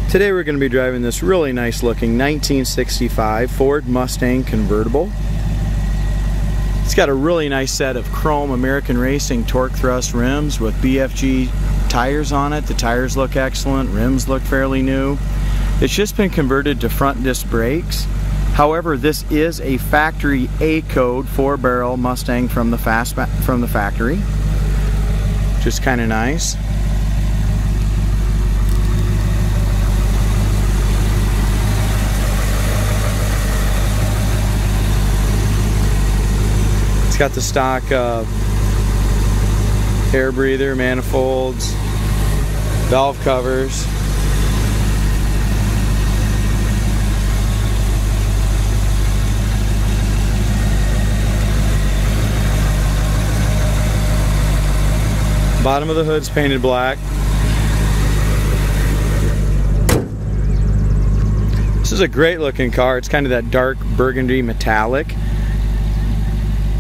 Today we're going to be driving this really nice looking 1965 Ford Mustang convertible. It's got a really nice set of chrome American Racing torque thrust rims with BFG tires on it. The tires look excellent, rims look fairly new. It's just been converted to front disc brakes. However, this is a factory A code 4-barrel Mustang from the factory, which is kind of nice. Got the stock air breather, manifolds, valve covers. Bottom of the hood's painted black. This is a great looking car. It's kind of that dark burgundy metallic.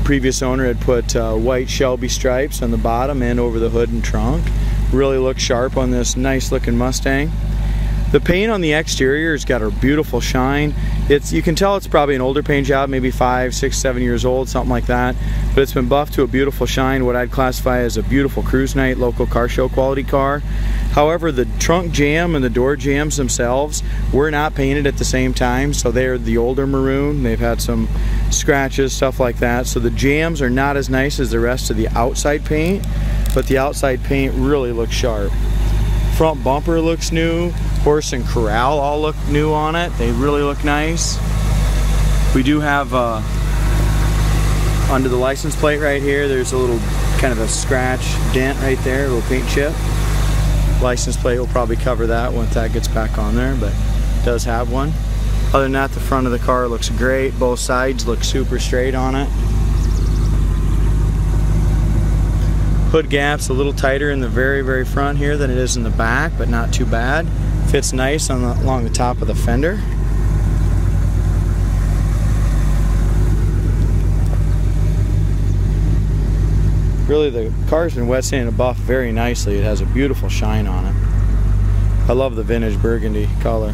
Previous owner had put white Shelby stripes on the bottom and over the hood and trunk. Really looks sharp on this nice looking Mustang. The paint on the exterior has got a beautiful shine. You can tell it's probably an older paint job, maybe 5, 6, 7 years old, something like that. But it's been buffed to a beautiful shine, what I'd classify as a beautiful cruise night, local car show quality car. However, the trunk jamb and the door jambs themselves were not painted at the same time, so they're the older maroon. They've had some scratches, stuff like that. So the jambs are not as nice as the rest of the outside paint, but the outside paint really looks sharp. Front bumper looks new. Horse and corral all look new on it. They really look nice. We do have under the license plate right here, there's a little kind of a scratch dent right there, a little paint chip. License plate will probably cover that once that gets back on there, but it does have one. Other than that, the front of the car looks great. Both sides look super straight on it. Hood gap's a little tighter in the very front here than it is in the back, but not too bad. Fits nice along the top of the fender. Really, the car's been wet sanded and buffed very nicely. It has a beautiful shine on it. I love the vintage burgundy color.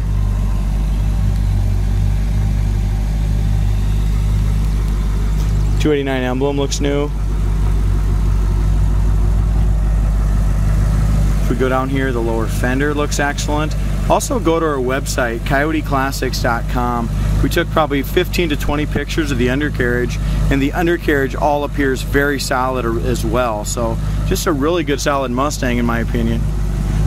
.289 emblem looks new. If we go down here, the lower fender looks excellent. Also go to our website, coyoteclassics.com. We took probably 15 to 20 pictures of the undercarriage, and the undercarriage all appears very solid as well. So just a really good solid Mustang in my opinion.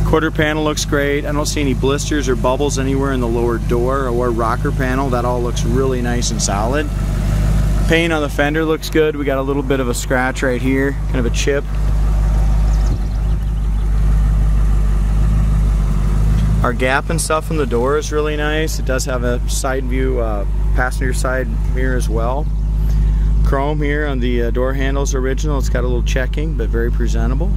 Quarter panel looks great. I don't see any blisters or bubbles anywhere in the lower door or rocker panel. That all looks really nice and solid. Paint on the fender looks good. We got a little bit of a scratch right here, kind of a chip. Our gap and stuff on the door is really nice. It does have a side view passenger side mirror as well. Chrome here on the door handles original. It's got a little checking, but very presentable.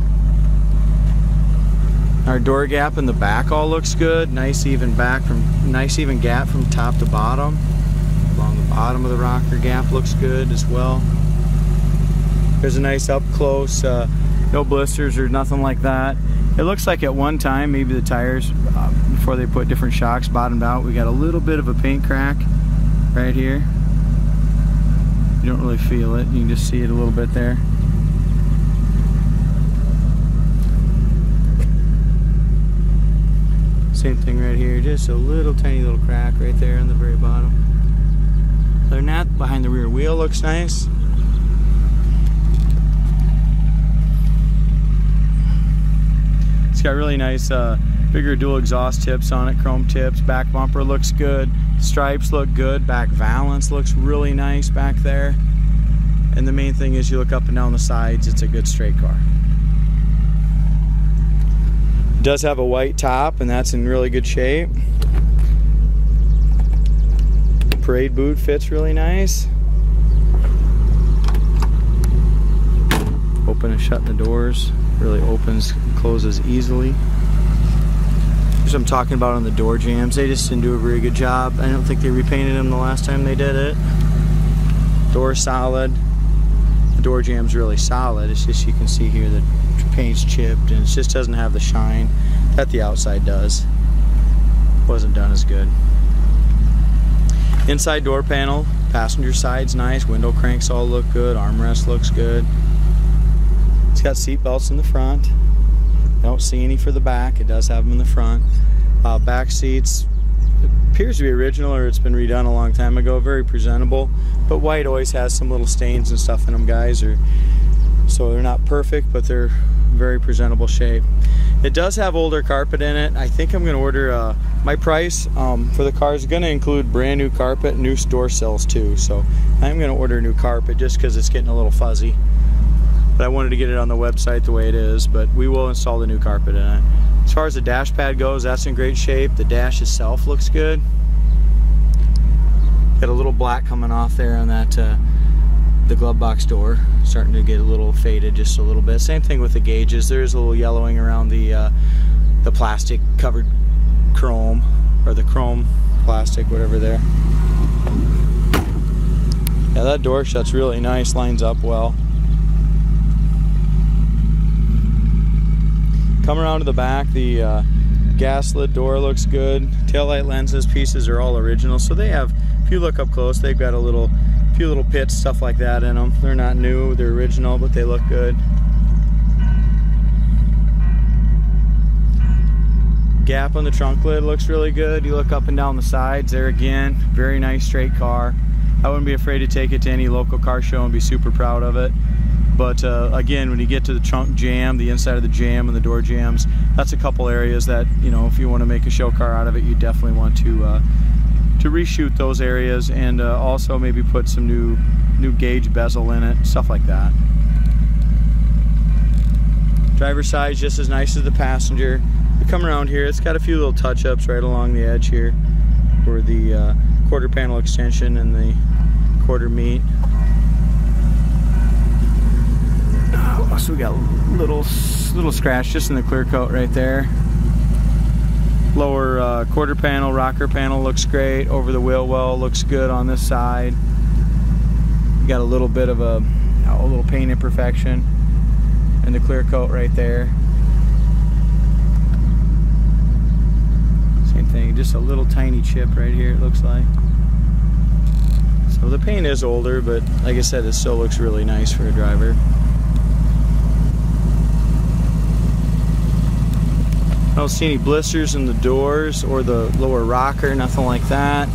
Our door gap in the back all looks good. Nice even gap from top to bottom. Along the bottom of the rocker gap looks good as well. There's a nice up close, no blisters or nothing like that. It looks like at one time maybe the tires before they put different shocks bottomed out. We got a little bit of a paint crack right here. You don't really feel it. You can just see it a little bit there. Same thing right here. Just a little tiny little crack right there on the very bottom. Other than that, behind the rear wheel looks nice. It's got really nice bigger dual exhaust tips on it, chrome tips. Back bumper looks good. Stripes look good. Back valance looks really nice back there. And the main thing is you look up and down the sides, it's a good straight car. It does have a white top, and that's in really good shape. Parade boot fits really nice. Open and shut the doors. Really opens and closes easily. As I'm talking about on the door jambs, they just didn't do a very good job. I don't think they repainted them the last time they did it. Door solid. The door jamb's really solid. It's just you can see here that paint's chipped and it just doesn't have the shine that the outside does. wasn't done as good. Inside door panel, passenger side's nice, window cranks all look good, armrest looks good. It's got seat belts in the front. I don't see any for the back. It does have them in the front. Back seats, appears to be original or it's been redone a long time ago. Very presentable, but white always has some little stains and stuff in them, guys. So they're not perfect, but they're very presentable shape. It does have older carpet in it. I think I'm going to order, my price for the car is going to include brand new carpet, new store sills too. So I'm going to order new carpet just because it's getting a little fuzzy. But I wanted to get it on the website the way it is, but we will install the new carpet in it. As far as the dash pad goes, that's in great shape. The dash itself looks good. Got a little black coming off there on that the glove box door, starting to get a little faded just a little bit. Same thing with the gauges. There's a little yellowing around the plastic covered chrome, or the chrome plastic, whatever there. Yeah, that door shuts really nice, lines up well. Come around to the back, the gas lid door looks good. Taillight lenses pieces are all original, so they have, if you look up close, they've got a few little pits, stuff like that in them. They're not new, they're original, but they look good. Gap on the trunk lid looks really good. You look up and down the sides there again, very nice straight car. I wouldn't be afraid to take it to any local car show and be super proud of it. But again, when you get to the trunk jam, the inside of the jam and the door jams, that's a couple areas that, you know, if you want to make a show car out of it, you definitely want to reshoot those areas, and also maybe put some new gauge bezel in it, stuff like that. Driver's side just as nice as the passenger. You come around here, it's got a few little touch-ups right along the edge here where the quarter panel extension and the quarter meet. So we got little scratch just in the clear coat right there. Lower quarter panel, rocker panel looks great. Over the wheel well looks good on this side. You got a little bit of a little paint imperfection in the clear coat right there. Same thing, just a little tiny chip right here, it looks like. So the paint is older, but like I said, it still looks really nice for a driver. I don't see any blisters in the doors or the lower rocker, nothing like that.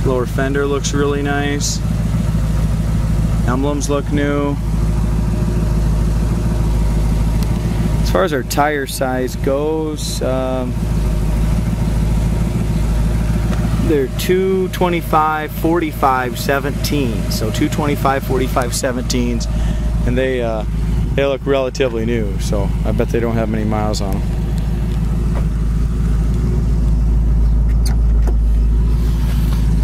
Lower fender looks really nice. Emblems look new. As far as our tire size goes, they're 225 45 17. So 225 45 17s, and they look relatively new. So I bet they don't have many miles on them.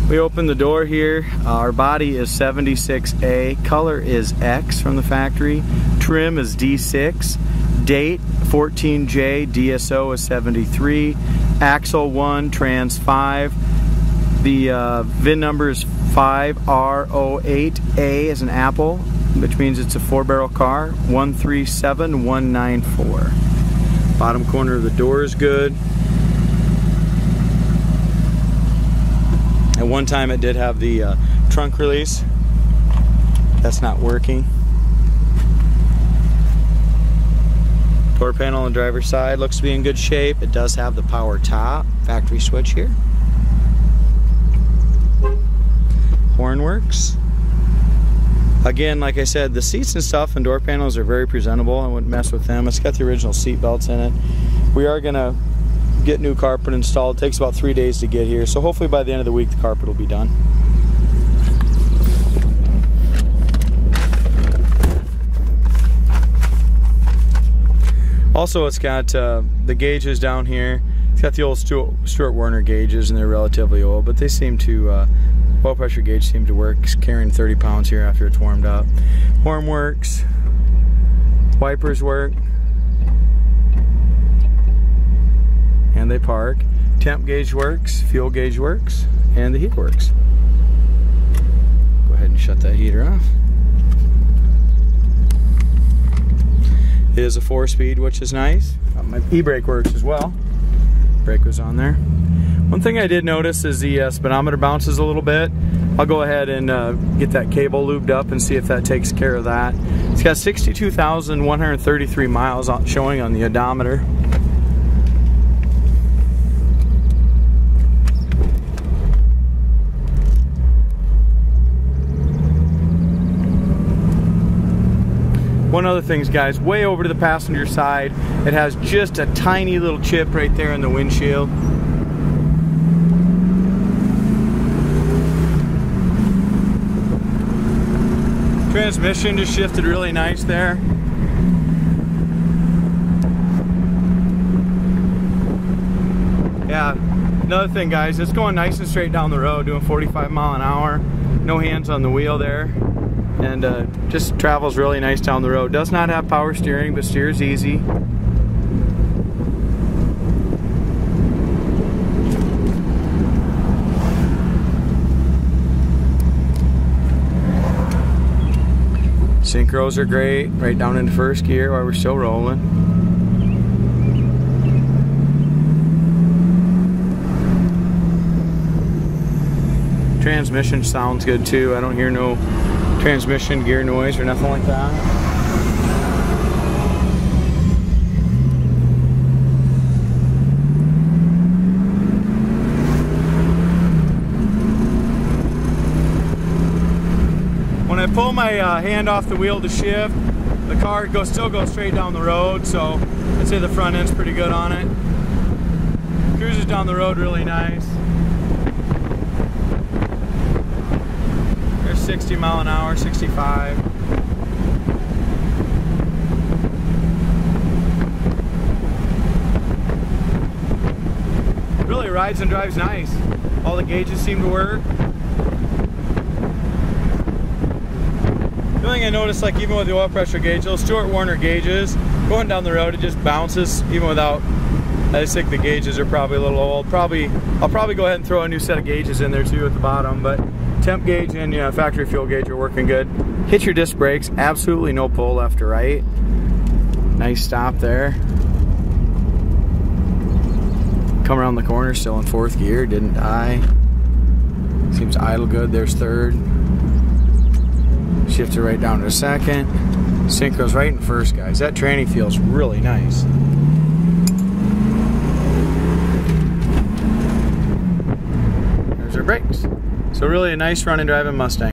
We open the door here. Our body is 76A. Color is X from the factory. Trim is D6. Date 14J. DSO is 73. Axle 1, trans 5. The VIN number is 5R08A as an apple, which means it's a 4-barrel car. 137194. Bottom corner of the door is good. At one time it did have the trunk release. That's not working. Door panel on the driver's side looks to be in good shape. It does have the power top, factory switch here. Horn works. Again, like I said, the seats and stuff and door panels are very presentable. I wouldn't mess with them. It's got the original seat belts in it. We are going to get new carpet installed. It takes about 3 days to get here, so hopefully by the end of the week the carpet will be done. Also, it's got the gauges down here. It's got the old Stuart Warner gauges, and they're relatively old, but they seem to oil pressure gauge seem to work. It's carrying 30 pounds here after it's warmed up. Horn works. Wipers work. And they park. Temp gauge works, fuel gauge works, and the heat works. Go ahead and shut that heater off. It is a 4-speed, which is nice. My e-brake works as well. Brake was on there. One thing I did notice is the speedometer bounces a little bit. I'll go ahead and get that cable lubed up and see if that takes care of that. It's got 62,133 miles showing on the odometer. One other thing, guys, way over to the passenger side, it has just a tiny little chip right there in the windshield. Transmission just shifted really nice there. Yeah, another thing, guys, it's going nice and straight down the road, doing 45 mile an hour. No hands on the wheel there. And just travels really nice down the road. Does not have power steering, but steers easy. Synchros are great, right down into first gear while we're still rolling. Transmission sounds good too. I don't hear no transmission gear noise or nothing like that. When I pull my hand off the wheel to shift, the car still goes straight down the road, so I'd say the front end's pretty good on it. Cruises down the road really nice. 60 mile an hour, 65. Really rides and drives nice. All the gauges seem to work. The only thing I noticed, like even with the oil pressure gauge, those Stuart Warner gauges, going down the road it just bounces even without. I just think the gauges are probably a little old. I'll probably go ahead and throw a new set of gauges in there too at the bottom, but temp gauge and factory fuel gauge are working good. Hit your disc brakes, absolutely no pull left or right. Nice stop there. Come around the corner, still in fourth gear, didn't die. Seems idle good, there's third. Shifted right down to second. Synchro's right in first, guys. That tranny feels really nice. There's our brakes. So really a nice running driving Mustang.